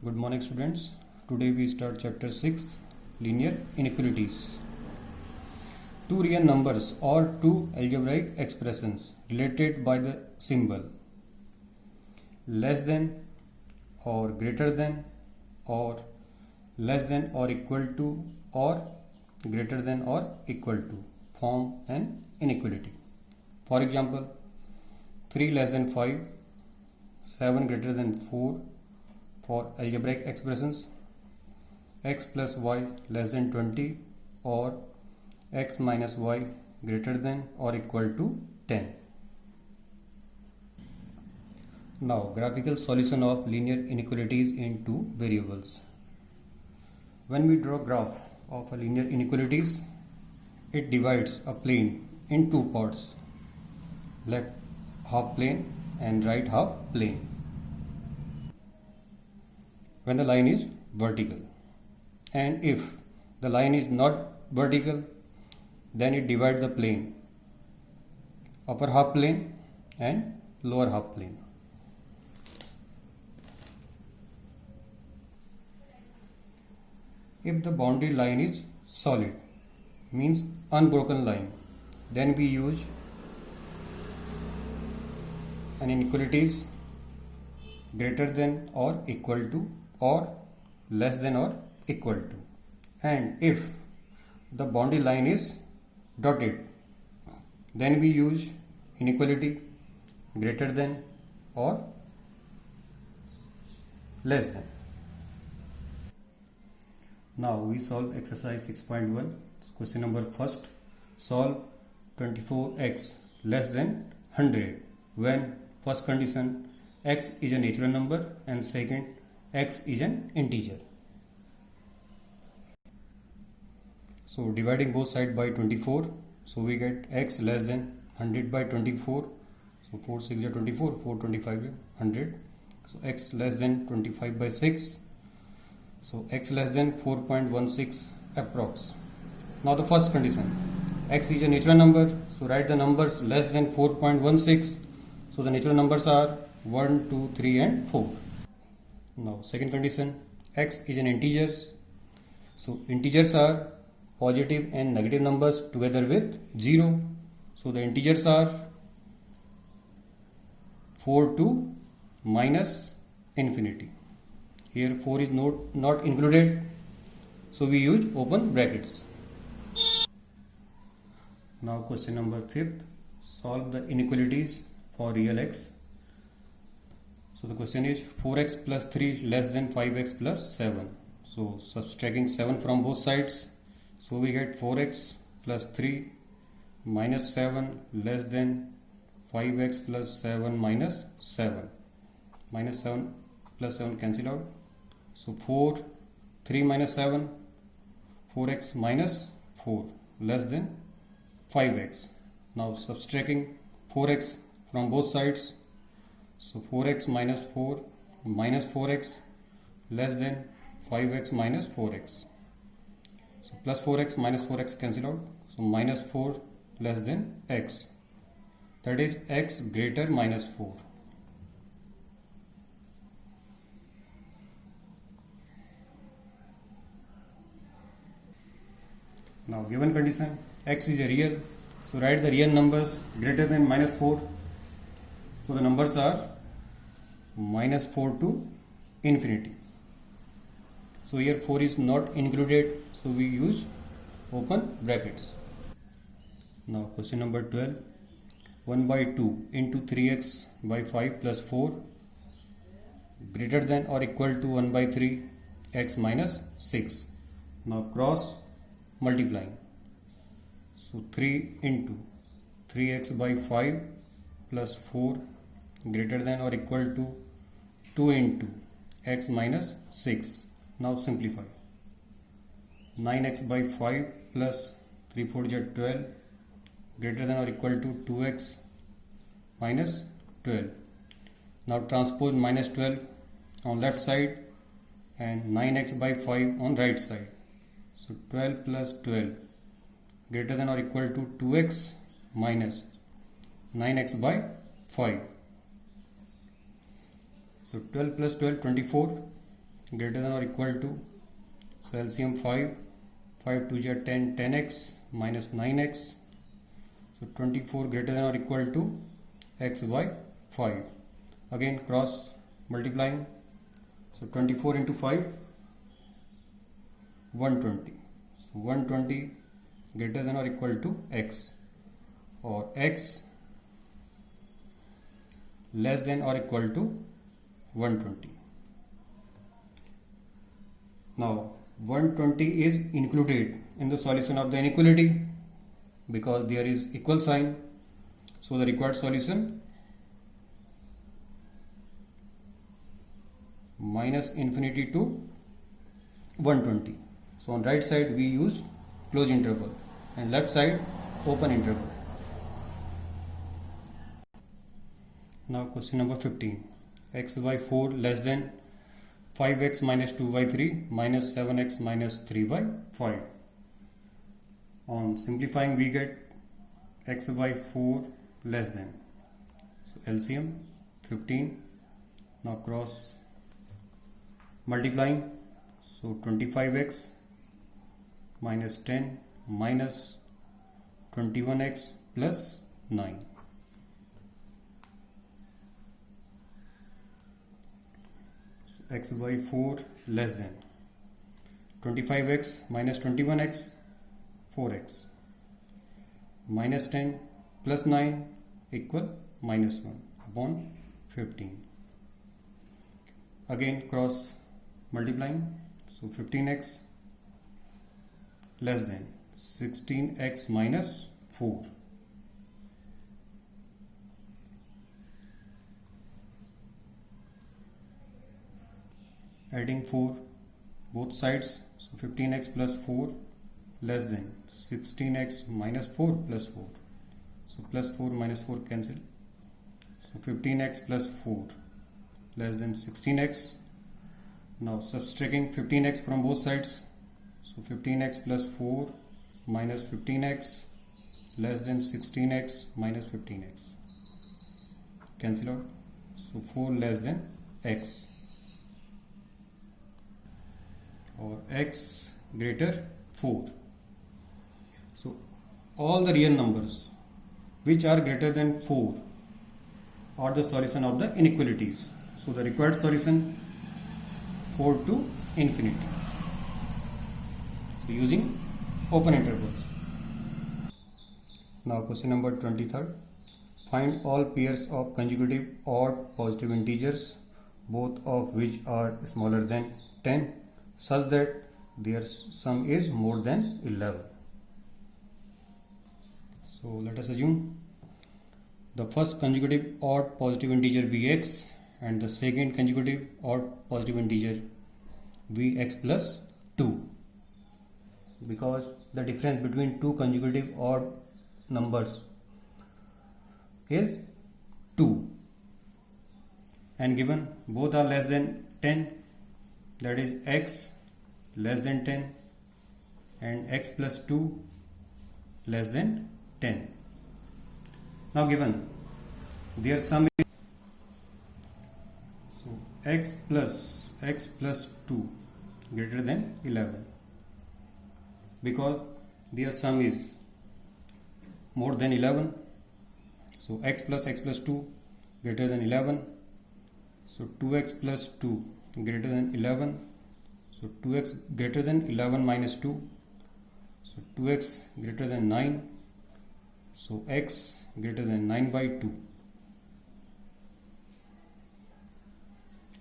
Good morning, students. Today we start chapter 6, linear inequalities. Two real numbers or two algebraic expressions related by the symbol less than or greater than or less than or equal to or greater than or equal to form an inequality. For example, 3 less than 5, 7 greater than 4 for algebraic expressions, x plus y less than 20 or x minus y greater than or equal to 10. Now, graphical solution of linear inequalities in two variables. When we draw graph of a linear inequalities, it divides a plane in two parts, left half plane and right half plane. When the line is vertical, and if the line is not vertical, then it divides the plane, upper half plane and lower half plane. If the boundary line is solid, means unbroken line, then we use an inequalities greater than or equal to or less than or equal to. And if the boundary line is dotted, then we use inequality greater than or less than. Now we solve exercise 6.1. Question number first. Solve 24x less than 100 when first condition x is a natural number and second x is an integer. So dividing both sides by 24, so we get x less than 100 by 24. So 4 6 is 24, 4 25 is 100. So x less than 25 by 6. So x less than 4.16 approx. Now the first condition, x is a natural number, so write the numbers less than 4.16. So the natural numbers are 1, 2, 3 and 4. Now second condition, x is an integer, so integers are positive and negative numbers together with 0. So the integers are 4 to minus infinity. Here 4 is not included, so we use open brackets. Now question number 5th, solve the inequalities for real x. So the question is 4x plus 3 less than 5x plus 7. So subtracting 7 from both sides, so we get 4x plus 3 minus 7 less than 5x plus 7 minus 7. Minus 7 plus 7 cancel out. So 4, 3 minus 7, 4x minus 4 less than 5x. Now subtracting 4x from both sides, so 4x minus 4 minus 4x less than 5x minus 4x. So plus 4x minus 4x cancel out, so minus 4 less than x, that is x greater minus 4. Now given condition, x is a real, so write the real numbers greater than minus 4. So the numbers are minus 4 to infinity. So here 4 is not included, so we use open brackets. Now question number 12. 1 by 2 into 3x by 5 plus 4 greater than or equal to 1 by 3 x minus 6. Now cross multiplying. So 3 into 3x by 5 plus 4 greater than or equal to 2 into x minus 6. Now simplify. 9x by 5 plus 3 4 is 12 greater than or equal to 2x minus 12. Now transpose minus 12 on left side and 9x by 5 on right side. So 12 plus 12 greater than or equal to 2x minus 9x by 5. So 12 plus 12, 24. greater than or equal to, so LCM 5, 5 2 are 10, 10x minus 9x, so 24 greater than or equal to x by 5. Again cross multiplying, so 24 into 5, 120. So 120 greater than or equal to x, or x less than or equal to 120. Now 120 is included in the solution of the inequality because there is equal sign, so the required solution minus infinity to 120. So on right side we use closed interval and left side open interval. Now question number 15. X by 4 less than 5x minus 2 by 3 minus 7x minus 3 by 5. On simplifying we get x by 4 less than, so LCM 15. Now cross multiplying, so 25x minus 10 minus 21x plus 9. So x by 4 less than 25x minus 21x, 4x minus 10 plus 9 equal minus 1 upon 15. Again cross multiplying, so 15x less than 16x minus 4. Adding 4 both sides, so 15x plus 4 less than 16x minus 4 plus 4. So plus 4 minus 4 cancel. So 15x plus 4 less than 16x. Now subtracting 15x from both sides. So 15x plus 4 minus 15x less than 16x minus 15x. Cancel out. So 4 less than x, or x greater 4. So all the real numbers which are greater than 4 are the solution of the inequalities. So the required solution 4 to infinity. So using open intervals. Now question number 23rd. Find all pairs of consecutive odd positive integers, both of which are smaller than 10, such that their sum is more than 11. So let us assume the first consecutive odd positive integer be x and the second consecutive odd positive integer be x plus 2, because the difference between two consecutive odd numbers is 2, and given both are less than 10, that is x less than 10 and x plus 2 less than 10. Now given their sum is, so x plus 2 greater than 11, because their sum is more than 11. So x plus 2 greater than 11. So 2x plus 2 greater than 11. So 2x greater than 11 minus 2. So 2x greater than 9. So x greater than 9 by 2.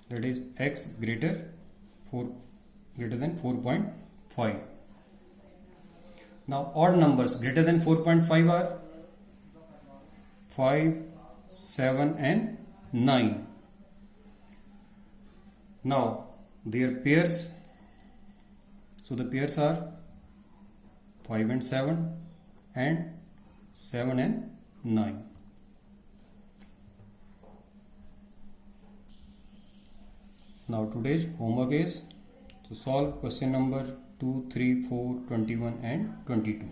That is x greater than 4.5. Now odd numbers greater than 4.5 are 5, 7 and 9. Now their pairs, so the pairs are 5 and 7 and 7 and 9. Now today's homework is to solve question number 2, 3, 4, 21 and 22.